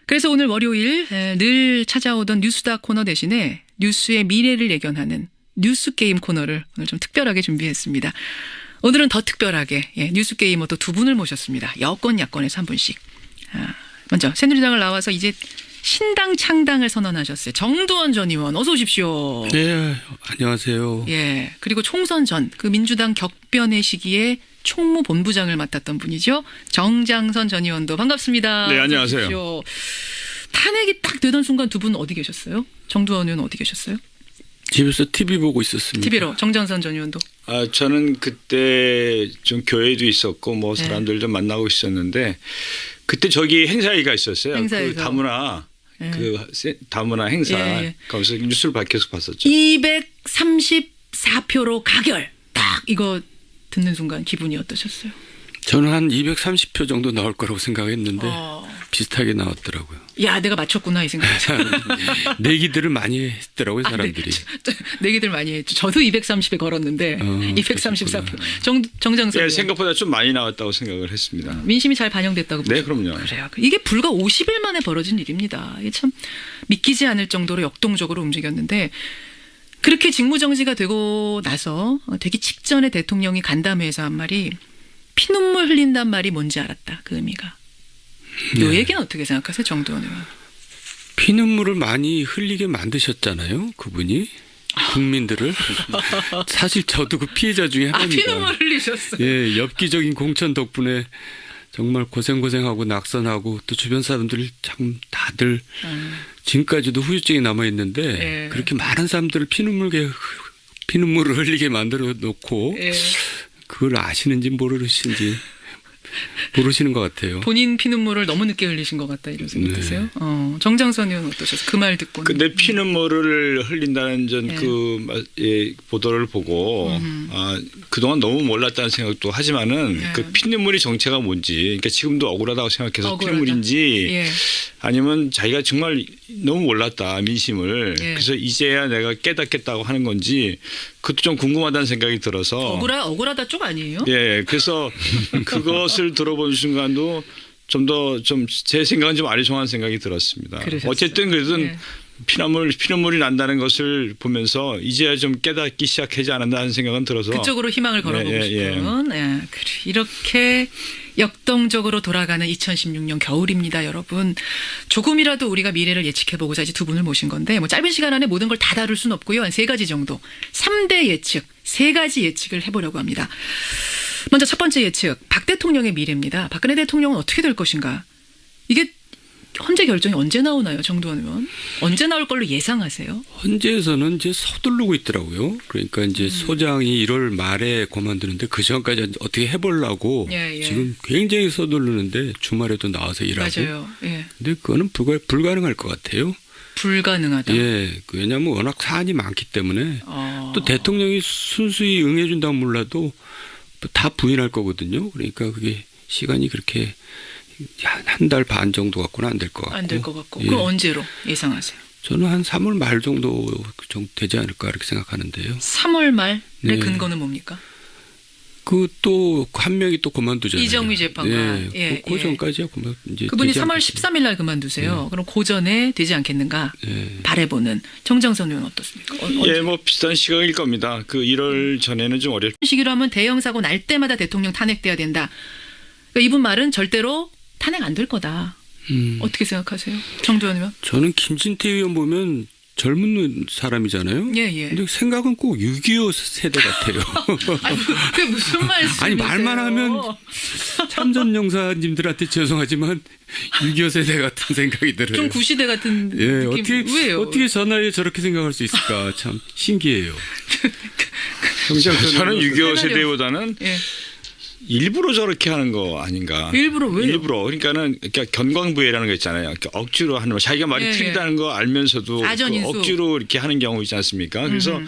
그래서 오늘 월요일 늘 찾아오던 뉴스다 코너 대신에 뉴스의 미래를 예견하는 뉴스 게임 코너를 오늘 좀 특별하게 준비했습니다. 오늘은 더 특별하게 뉴스 게이머 또 두 분을 모셨습니다. 여권 야권에서 한 분씩. 먼저 새누리당을 나와서 이제 신당 창당을 선언하셨어요. 정두원 전 의원 어서 오십시오. 네, 안녕하세요. 예, 그리고 총선 전 그 민주당 격변의 시기에 총무본부장을 맡았던 분이죠. 정장선 전 의원도 반갑습니다. 네, 안녕하세요. 오십시오. 탄핵이 딱 되던 순간 두 분은 어디 계셨어요? 정두원 의원 어디 계셨어요? 집에서 TV 보고 있었습니다. TV로 정장선 전 의원도. 저는 그때 좀 교회도 있었고 뭐 사람들 좀 만나고 있었는데 그때 저기 행사회가 있었어요. 행사회가. 그 다문화 다문화 행사. 거기서 뉴스를 계속 봤었죠. 234표로 가결. 딱 이거 듣는 순간 기분이 어떠셨어요? 저는 한 230표 정도 나올 거라고 생각했는데 비슷하게 나왔더라고요. 야, 내가 맞췄구나 이 생각이죠. 내기들을 많이 했더라고요, 사람들이. 내기들 많이 했죠. 저도 230에 걸었는데 234표. 정장선. 네, 생각보다 좀 많이 나왔다고 생각을 했습니다. 민심이 잘 반영됐다고 보죠. 네, 그럼요. 그래요. 이게 불과 50일 만에 벌어진 일입니다. 이게 참 믿기지 않을 정도로 역동적으로 움직였는데 그렇게 직무정지가 되고 나서 되기 직전에 대통령이 간담회에서 한 말이 피눈물 흘린단 말이 뭔지 알았다. 그 의미가. 이 얘기는 어떻게 생각하세요? 정두원 의원. 피눈물을 많이 흘리게 만드셨잖아요. 그분이. 국민들을. 사실 저도 그 피해자 중에 하나입니다. 피눈물 흘리셨어요. 예, 엽기적인 공천 덕분에 정말 고생하고 낙선하고 또 주변 사람들 참 다들 지금까지도 후유증이 남아있는데 그렇게 많은 사람들을 피눈물을 흘리게 만들어 놓고 그걸 아시는지 모르시는 것 같아요. 본인 피눈물을 너무 늦게 흘리신 것 같다 이런 생각 드세요? 정장선 의원 어떠셨어요? 그 말 듣고는. 근데 피눈물을 흘린다는 보도를 보고 그동안 너무 몰랐다는 생각도 하지만은 그 피눈물이 정체가 뭔지 그러니까 지금도 억울하다고 생각해서 피눈물인지 아니면 자기가 정말 너무 몰랐다 민심을 그래서 이제야 내가 깨닫겠다고 하는 건지 그것도 좀 궁금하다는 생각이 들어서 억울하다 쪽 아니에요? 예, 그래서 그것을 들어본 순간도 좀 제 생각은 좀 아리송한 생각이 들었습니다. 그러셨어요. 어쨌든 그래도 피눈물이 난다는 것을 보면서 이제야 좀 깨닫기 시작하지 않았나 생각은 들어서 그쪽으로 희망을 걸어보고 싶은 이렇게 역동적으로 돌아가는 2016년 겨울입니다, 여러분. 조금이라도 우리가 미래를 예측해보고자 이제 두 분을 모신 건데 뭐 짧은 시간 안에 모든 걸 다 다룰 수는 없고요. 한 3가지 정도 3대 예측 3가지 예측을 해보려고 합니다. 먼저 첫 번째 예측 박 대통령의 미래입니다. 박근혜 대통령은 어떻게 될 것인가. 이게 헌재 결정이 언제 나오나요, 정두원 의원? 언제 나올 걸로 예상하세요? 헌재에서는 이제 서두르고 있더라고요. 그러니까 이제 소장이 1월 말에 그만두는데 그 전까지 어떻게 해보려고 예, 예. 지금 굉장히 서두르는데 주말에도 나와서 일하고. 맞아요. 예. 근데 그거는 불가능할 것 같아요. 불가능하다. 예, 왜냐하면 워낙 사안이 많기 때문에 또 대통령이 순수히 응해준다고 몰라도 다 부인할 거거든요. 그러니까 그게 시간이 그렇게 한 달 반 정도 갖고는 안 될 것 같고. 안 될 것 같고. 예. 그럼 언제로 예상하세요? 저는 한 3월 말 정도 되지 않을까 이렇게 생각하는데요. 3월 말의 네. 근거는 뭡니까? 그 또 한 명이 또 그만두잖아요. 이정미 재판관. 예, 그 전까지야 이제 그분이 되지 3월 않겠습니까? 13일 날 그만두세요. 그럼 그 전에 되지 않겠는가? 예. 바라보는 정정선 의원 어떻습니까? 예, 뭐 비슷한 시각일 겁니다. 그 1월 전에는 좀 어렵. 시기로 하면 대형 사고 날 때마다 대통령 탄핵돼야 된다. 그러니까 이분 말은 절대로 탄핵 안 될 거다. 어떻게 생각하세요? 정두원 의원? 저는 김진태 의원 보면 젊은 사람이잖아요. 예, 예. 근데 생각은 꼭 6.25 세대 같아요. 아니, 그게 무슨 말씀이세요? 아니 말만 하면 참전 용사님들한테 죄송하지만 6.25 세대 같은 생각이 들어요. 좀 구시대 같은 예, 느낌. 왜요? 어떻게 저 나이에 저렇게 생각할 수 있을까 참 신기해요. 저는 6.25 세대보다는 예. 일부러 저렇게 하는 거 아닌가. 일부러 왜요? 일부러. 그러니까는 견광부회라는 거 있잖아요. 그러니까 억지로 하는 거. 자기가 말이 예, 틀리다는 거 알면서도 아전인수. 그 억지로 이렇게 하는 경우 있지 않습니까? 그래서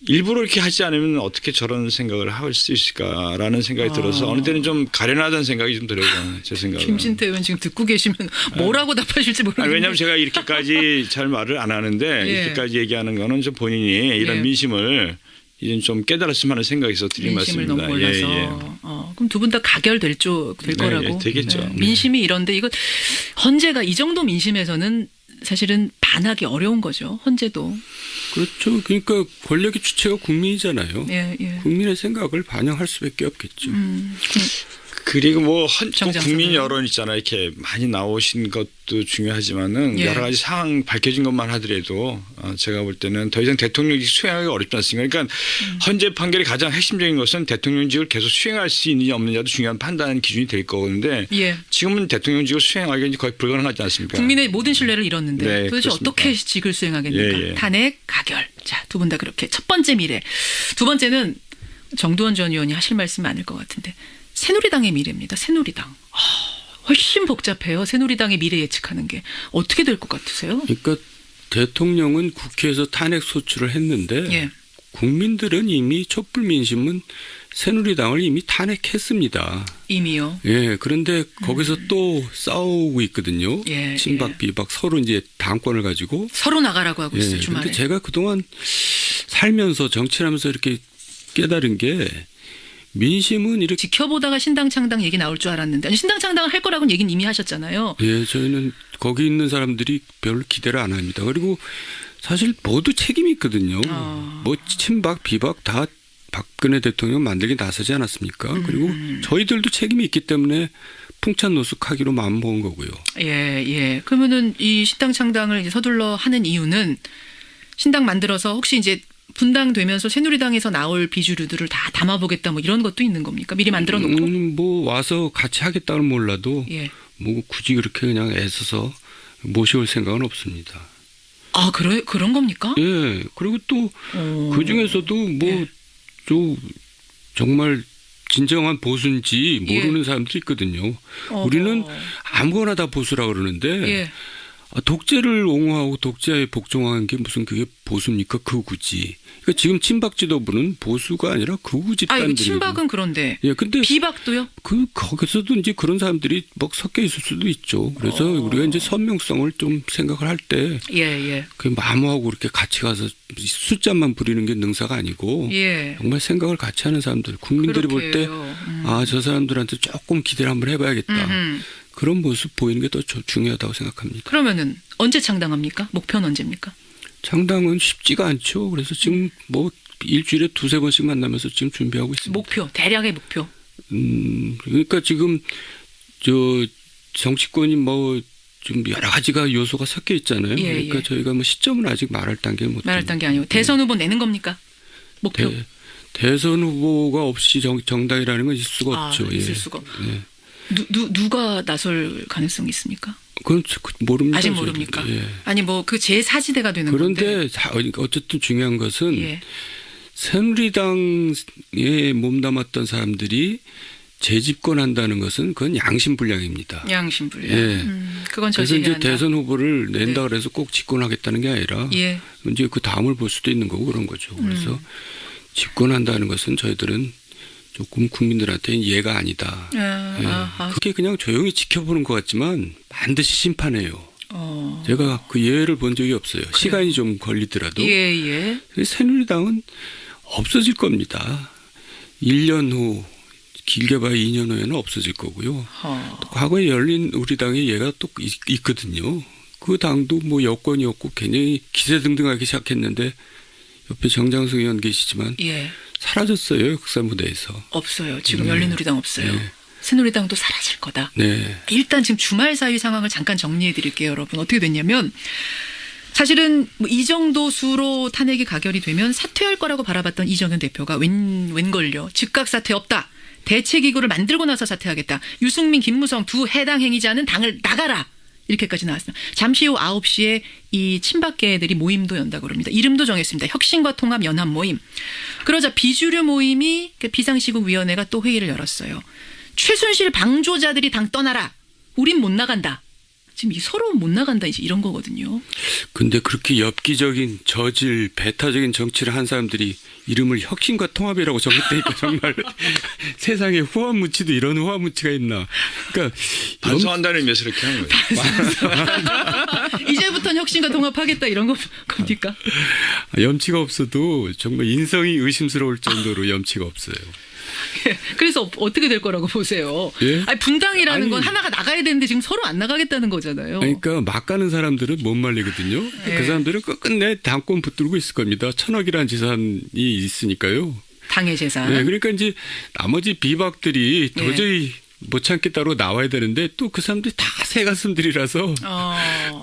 일부러 이렇게 하지 않으면 어떻게 저런 생각을 할 수 있을까라는 생각이 들어서 어느 때는 좀 가련하다는 생각이 좀 들어요. 제 생각은. 김진태 의원 지금 듣고 계시면 뭐라고 답하실지 모르겠는데. 왜냐하면 제가 이렇게까지 잘 말을 안 하는데 예. 이렇게까지 얘기하는 거는 좀 본인이 이런 예. 민심을 이제 좀 깨달았으면 하는 생각이 있어 드린 민심을 말씀입니다. 너무 몰라서. 그럼 두 분 다 가결될 거라고. 예, 되겠죠. 네. 민심이 이런데 이거 헌재가 이 정도 민심에서는 사실은 반하기 어려운 거죠. 헌재도. 그렇죠. 그러니까 권력의 주체가 국민이잖아요. 예, 예. 국민의 생각을 반영할 수밖에 없겠죠. 그리고 뭐 정장선 국민 의원. 여론 있잖아요. 이렇게 많이 나오신 것도 중요하지만은 예. 여러 가지 상황 밝혀진 것만 하더라도 제가 볼 때는 더 이상 대통령직 수행하기 어렵지 않습니까? 그러니까 헌재 판결의 가장 핵심적인 것은 대통령직을 계속 수행할 수 있느냐 없느냐도 중요한 판단 기준이 될 거는데 예. 지금은 대통령직을 수행하기가 거의 불가능하지 않습니까? 국민의 모든 신뢰를 잃었는데 네, 도대체 그렇습니다. 어떻게 직을 수행하겠는가. 예, 예. 탄핵, 가결. 자, 두 분 다 그렇게. 첫 번째 미래. 두 번째는 정두원 전 의원이 하실 말씀 많을 것 같은데 새누리당의 미래입니다. 새누리당. 훨씬 복잡해요. 새누리당의 미래 예측하는 게. 어떻게 될 것 같으세요? 그러니까 대통령은 국회에서 탄핵 소추를 했는데 예. 국민들은 이미 촛불 민심은 새누리당을 이미 탄핵했습니다. 이미요. 예, 그런데 거기서 또 싸우고 있거든요. 예, 친박, 예. 비박 서로 이제 당권을 가지고. 서로 나가라고 하고 있어요. 예, 주말에. 그런데 제가 그동안 살면서 정치하면서 이렇게 깨달은 게 민심은 이렇게 지켜보다가 신당 창당 얘기 나올 줄 알았는데 아니, 신당 창당을 할 거라고는 얘기는 이미 하셨잖아요. 예, 저희는 거기 있는 사람들이 별로 기대를 안 합니다. 그리고 사실 모두 책임이 있거든요. 뭐 친박, 비박 다 박근혜 대통령 만들기 나서지 않았습니까? 그리고 저희들도 책임이 있기 때문에 풍찬 노숙하기로 마음먹은 거고요. 예, 예. 그러면은 이 신당 창당을 이제 서둘러 하는 이유는 신당 만들어서 혹시 이제 분당되면서 새누리당에서 나올 비주류들을 다 담아보겠다 뭐 이런 것도 있는 겁니까? 미리 만들어 놓고? 뭐 와서 같이 하겠다는 몰라도 예. 뭐 굳이 그렇게 그냥 애써서 모셔올 생각은 없습니다. 아, 그런 겁니까? 예. 그리고 또 그 중에서도 뭐 예. 좀 정말 진정한 보수인지 모르는 예. 사람들이 있거든요. 우리는 아무거나 다 보수라 그러는데 예. 독재를 옹호하고 독재에 복종하는 게 무슨 그게 보수입니까? 극우지. 그러니까 지금 친박 지도부는 보수가 아니라 극우 집단들이. 친박은 그런데 예, 근데 비박도요? 거기서도 이제 그런 사람들이 뭐 섞여 있을 수도 있죠. 그래서 우리가 이제 선명성을 좀 생각을 할 때 예, 예. 그 마모하고 이렇게 같이 가서 숫자만 부리는 게 능사가 아니고 예. 정말 생각을 같이 하는 사람들, 국민들이 볼 때 저 사람들한테 조금 기대를 한번 해봐야겠다. 그런 모습 보이는 게 더 중요하다고 생각합니다. 그러면은 언제 창당합니까? 목표는 언제입니까? 창당은 쉽지가 않죠. 그래서 지금 뭐 일주일에 2-3번씩 만나면서 지금 준비하고 있습니다. 목표, 대략의 목표. 그러니까 지금 저 정치권이 뭐 좀 여러 가지가 요소가 섞여 있잖아요. 예, 그러니까 예. 저희가 뭐 시점은 아직 말할 단계에 못. 말할 단계 아니고 대선 후보 내는 겁니까? 목표. 대선 후보가 없이 정당이라는 건 있을 수가 없죠. 있을 예. 수가. 예. 누가 나설 가능성이 있습니까? 그건 모릅니다. 아직 모릅니까? 예. 아니 뭐 그 제4지대가 되는 건데. 그런데 어쨌든 중요한 것은 예. 새누리당에 몸담았던 사람들이 재집권한다는 것은 그건 양심불량입니다. 양심불량. 예. 그건 그래서 이제 저지해야 한다. 대선 후보를 낸다 그래서 꼭 집권하겠다는 게 아니라 예. 이제 그 다음을 볼 수도 있는 거고 그런 거죠. 그래서 집권한다는 것은 저희들은 조금 국민들한테 이해가 아니다. 예. 그게 그냥 조용히 지켜보는 것 같지만 반드시 심판해요. 제가 그 예외를 본 적이 없어요. 그래요. 시간이 좀 걸리더라도. 예. 새누리당은 없어질 겁니다. 1년 후 길게 봐야 2년 후에는 없어질 거고요. 또 과거에 열린 우리당의 예가 또 있거든요. 그 당도 뭐 여권이었고 굉장히 기세등등하기 시작했는데 옆에 정장석 의원 계시지만 예. 사라졌어요. 역사 무대에서. 없어요. 지금 열린 우리당 없어요. 네. 새누리당도 사라질 거다. 네. 일단 지금 주말 사이 상황을 잠깐 정리해 드릴게요, 여러분. 어떻게 됐냐면 사실은 뭐 이 정도 수로 탄핵이 가결이 되면 사퇴할 거라고 바라봤던 이정현 대표가 웬걸요. 즉각 사퇴 없다. 대책기구를 만들고 나서 사퇴하겠다. 유승민, 김무성 두 해당 행위자는 당을 나가라. 이렇게까지 나왔습니다. 잠시 후 9시에 이 친박계들이 모임도 연다고 합니다. 이름도 정했습니다. 혁신과 통합 연합 모임. 그러자 비주류 모임이 비상시국위원회가 또 회의를 열었어요. 최순실 방조자들이 당 떠나라. 우린 못 나간다. 지금 이 서로 못 나간다 이제 이런 거거든요. 근데 그렇게 엽기적인 저질 배타적인 정치를 한 사람들이 이름을 혁신과 통합이라고 적었다니까 정말 세상에 후한무치도 이런 후한무치가 있나. 그러니까 반성한다는 의미에서 이렇게 하는 거예요. 이제부터는 혁신과 통합하겠다 이런 겁니까? 염치가 없어도 정말 인성이 의심스러울 정도로 염치가 없어요. 그래서 어떻게 될 거라고 보세요? 예? 아니, 분당이라는 건 하나가 나가야 되는데 지금 서로 안 나가겠다는 거잖아요. 그러니까 막 가는 사람들은 못 말리거든요. 예. 그 사람들은 끝내 당권 붙들고 있을 겁니다. 1,000억이라는 재산이 있으니까요. 당의 재산. 네, 그러니까 이제 나머지 비박들이 도저히 못 참겠다고 나와야 되는데 또 그 사람들이 다 새가슴들이라서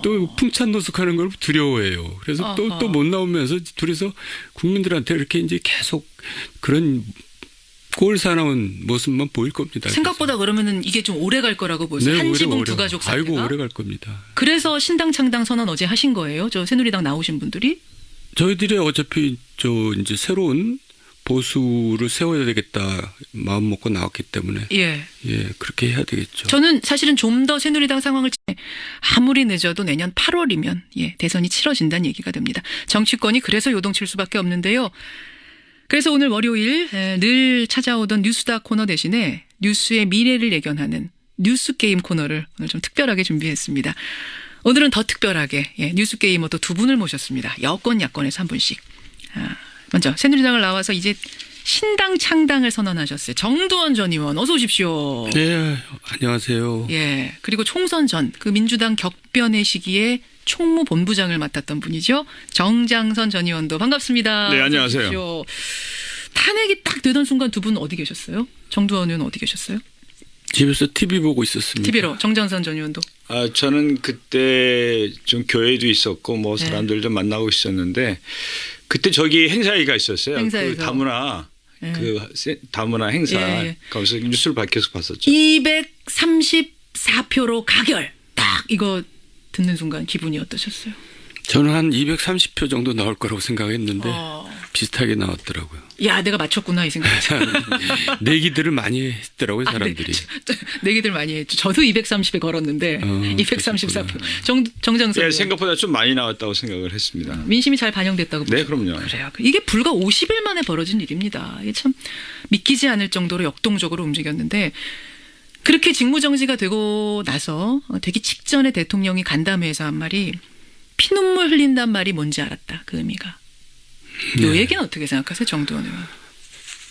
또 풍찬노숙하는 걸 두려워해요. 그래서 또 못 나오면서 둘이서 국민들한테 이렇게 이제 계속 그런 꼴 사나운 모습만 보일 겁니다. 생각보다 그러면은 이게 좀 오래 갈 거라고 보세요. 네, 한지붕 두 가족 사태가. 아이고 오래 갈 겁니다. 그래서 신당 창당 선언 어제 하신 거예요? 저 새누리당 나오신 분들이? 저희들이 어차피 이제 새로운 보수를 세워야 되겠다 마음 먹고 나왔기 때문에 예 그렇게 해야 되겠죠. 저는 사실은 좀 더 새누리당 상황을 아무리 늦어도 내년 8월이면 대선이 치러진다는 얘기가 됩니다. 정치권이 그래서 요동칠 수밖에 없는데요. 그래서 오늘 월요일 늘 찾아오던 뉴스다 코너 대신에 뉴스의 미래를 예견하는 뉴스게임 코너를 오늘 좀 특별하게 준비했습니다. 오늘은 더 특별하게 뉴스게이머 또 두 분을 모셨습니다. 여권 야권에서 한 분씩. 먼저 새누리당을 나와서 이제 신당 창당을 선언하셨어요. 정두원 전 의원 어서 오십시오. 네, 안녕하세요. 예, 그리고 총선 전 그 민주당 격변의 시기에 총무본부장을 맡았던 분이죠. 정장선 전 의원도 반갑습니다. 네, 안녕하세요. 오십시오. 탄핵이 딱 되던 순간 두 분 어디 계셨어요? 정두원 의원 어디 계셨어요? 집에서 TV 보고 있었습니다. TV로 정장선 전 의원도. 저는 그때 좀 교회도 있었고 뭐 사람들 좀 만나고 있었는데 그때 저기 행사회가 있었어요. 행사회에서. 그 다문화 다문화 행사 거기서 뉴스를 계속 봤었죠. 234표로 가결. 딱 이거 듣는 순간 기분이 어떠셨어요? 저는 한 230표 정도 나올 거라고 생각했는데 비슷하게 나왔더라고요. 야, 내가 맞췄구나 이 생각이죠. 내기들을 많이 했더라고요, 사람들이. 내기들 많이 했죠. 저도 230에 걸었는데 234표. 정장선. 네, 생각보다 좀 많이 나왔다고 생각을 했습니다. 민심이 잘 반영됐다고 보죠. 네, 그럼요. 그래요. 이게 불과 50일 만에 벌어진 일입니다. 이게 참 믿기지 않을 정도로 역동적으로 움직였는데 그렇게 직무정지가 되고 나서 되기 직전에 대통령이 간담회에서 한 말이 피눈물 흘린단 말이 뭔지 알았다. 그 의미가. 이 얘기는 어떻게 생각하세요, 정두원 의원?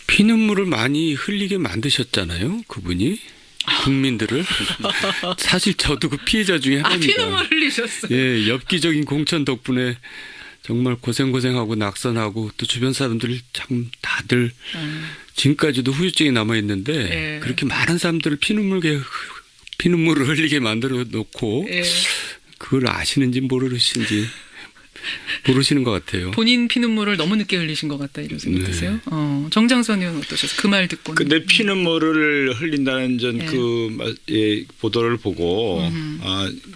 피눈물을 많이 흘리게 만드셨잖아요, 그분이. 국민들을. 사실 저도 그 피해자 중에 하나입니다. 피눈물 흘리셨어요. 예, 엽기적인 공천 덕분에 정말 고생하고 낙선하고 또 주변 사람들 참 다들 지금까지도 후유증이 남아있는데 그렇게 많은 사람들을 피눈물을 흘리게 만들어 놓고 그걸 아시는지 모르시는지 모르시는 것 같아요. 본인 피눈물을 너무 늦게 흘리신 것 같다 이런 생각 드세요? 네. 정장선 의원 어떠셨어요? 그 말 듣고는. 근데 피눈물을 흘린다는 전 그 보도를 보고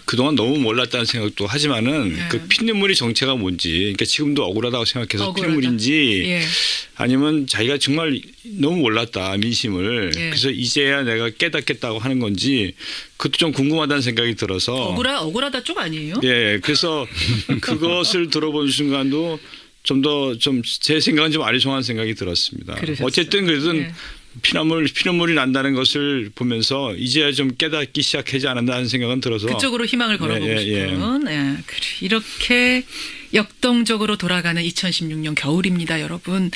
그동안 너무 몰랐다는 생각도 하지만은 그 피눈물이 정체가 뭔지, 그러니까 지금도 억울하다고 생각해서 피눈물인지 아니면 자기가 정말 너무 몰랐다 민심을 그래서 이제야 내가 깨닫겠다고 하는 건지 그것도 좀 궁금하다는 생각이 들어서 억울하다 쪽 아니에요? 예, 그래서 그것을 들어본 순간도 좀 더 제 생각은 좀 아리송한 생각이 들었습니다. 그러셨어요. 어쨌든 그래도 피눈물이 난다는 것을 보면서 이제야 좀 깨닫기 시작하지 않았나는 생각은 들어서 그쪽으로 희망을 걸어보고 싶은 그래. 이렇게 역동적으로 돌아가는 2016년 겨울입니다, 여러분.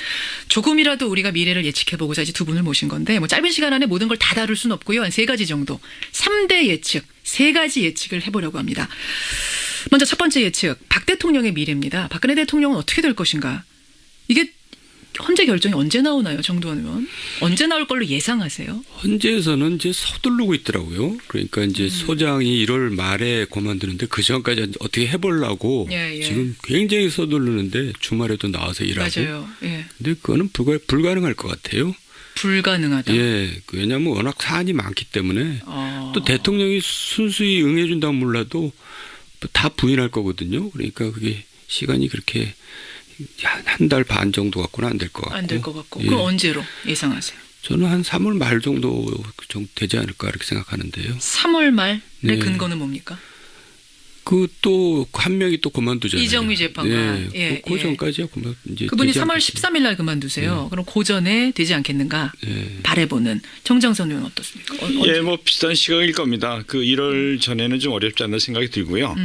조금이라도 우리가 미래를 예측해보고자 이제 두 분을 모신 건데 뭐 짧은 시간 안에 모든 걸 다 다룰 수는 없고요. 한 3가지 정도 3대 예측, 3가지 예측을 해보려고 합니다. 먼저 첫 번째 예측, 박 대통령의 미래입니다. 박근혜 대통령은 어떻게 될 것인가? 이게 헌재 결정이 언제 나오나요, 정두원 의원? 언제 나올 걸로 예상하세요? 헌재에서는 이제 서두르고 있더라고요. 그러니까 이제 소장이 1월 말에 그만두는데 그 전까지 어떻게 해보려고 지금 굉장히 서두르는데 주말에도 나와서 일하고. 맞아요. 근데 그거는 불가능할 것 같아요. 불가능하다. 예, 왜냐하면 워낙 사안이 많기 때문에 또 대통령이 순수히 응해준다고 몰라도 다 부인할 거거든요. 그러니까 그게 시간이 그렇게 한 달 반 정도 갖고는 안 될 것 같고. 안 될 것 같고. 그럼 언제로 예상하세요? 저는 한 3월 말 정도 되지 않을까 이렇게 생각하는데요. 3월 말의 근거는 뭡니까? 그 또 한 명이 또 그만두잖아요. 이정미 재판관. 그 전까지야 이제 그분이 3월 13일 날 그만두세요. 그럼 그 전에 되지 않겠는가? 바라보는 정장선 의원 어떻습니까? 뭐 비슷한 시각일 겁니다. 그 1월 전에는 좀 어렵지 않나 생각이 들고요.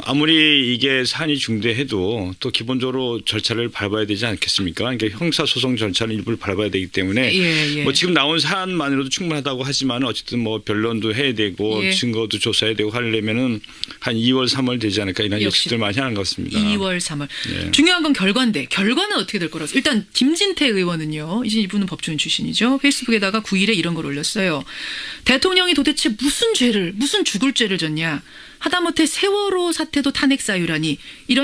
아무리 이게 사안이 중대해도 또 기본적으로 절차를 밟아야 되지 않겠습니까? 그러니까 형사소송 절차는 일부를 밟아야 되기 때문에 뭐 지금 나온 사안만으로도 충분하다고 하지만 어쨌든 뭐 변론도 해야 되고 증거도 조사해야 되고 하려면은 한 2월, 3월 되지 않을까 이런 예측들 많이 하는 것 같습니다. 2월, 3월. 중요한 건 결과인데 결과는 어떻게 될 거라서. 일단 김진태 의원은요. 이분은 법조인 출신이죠. 페이스북에다가 9일에 이런 걸 올렸어요. 대통령이 도대체 무슨 죽을 죄를 졌냐. 하다못해 세월호 사태도 탄핵 사유라니 이런